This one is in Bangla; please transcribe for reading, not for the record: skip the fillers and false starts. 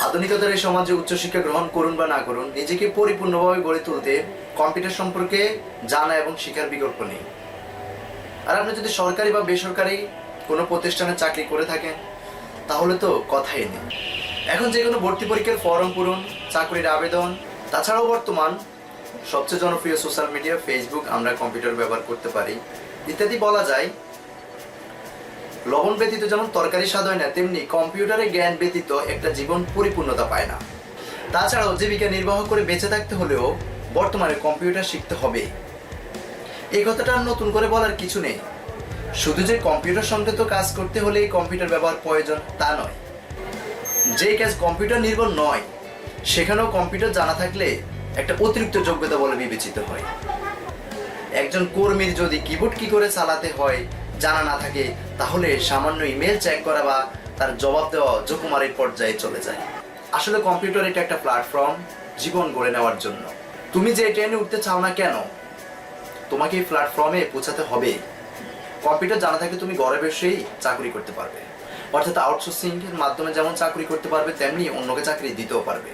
আধুনিকতার এই সমাজে উচ্চশিক্ষা গ্রহণ করুন বা না করুন, নিজেকে পরিপূর্ণভাবে গড়ে তুলতে কম্পিউটার সম্পর্কে জানা এবং শেখার বিকল্প নেই। আর আপনি যদি সরকারি বা বেসরকারি কোনো প্রতিষ্ঠানে চাকরি করে থাকেন তাহলে তো কথাই নেই। এখন যে কোনো ভর্তি পরীক্ষার ফর্ম পূরণ, চাকরির আবেদন, তাছাড়াও বর্তমান সবচেয়ে জনপ্রিয় সোশ্যাল মিডিয়া ফেসবুক আমরা কম্পিউটার ব্যবহার করতে পারি ইত্যাদি বলা যায়। লবণ ব্যতীত যেমন তরকারি স্বাদ হয় না, তেমনি কম্পিউটারের জ্ঞান ব্যতীত একটা জীবন পরিপূর্ণতা পায় না। তাছাড়াও জীবিকা নির্বাহ করে বেঁচে থাকতে হলেও বর্তমানে কম্পিউটার শিখতে হবে। এই কথাটা নতুন করে বলার কিছু নেই। শুধু যে কম্পিউটার সংক্রান্ত কাজ করতে হলে কম্পিউটার ব্যবহার প্রয়োজন তা নয়। যে কাজ কম্পিউটার নির্ভর নয় সেখানেও কম্পিউটার জানা থাকলে একটা অতিরিক্ত যোগ্যতা বলে বিবেচিত হয়। একজন কর্মীর যদি কিবোর্ড কি করে চালাতে হয় জানা না থাকে তাহলে সামান্য ইমেল চেক করা বা তার জবাব দেওয়া যোগকুমারীর পর্যায়ে চলে যায়। আসলে কম্পিউটার এটা একটা প্ল্যাটফর্ম জীবন গড়ে নেওয়ার জন্য। তুমি যে ট্রেনে উঠতে চাও না কেন, তোমাকে এই প্ল্যাটফর্মে পৌঁছাতে হবে। কম্পিউটার জানা থাকলে তুমি ঘরে বসেই চাকরি করতে পারবে, অর্থাৎ আউটসোর্সিং এর মাধ্যমে যেমন চাকরি করতে পারবে তেমনি অন্যকে চাকরি দিতেও পারবে।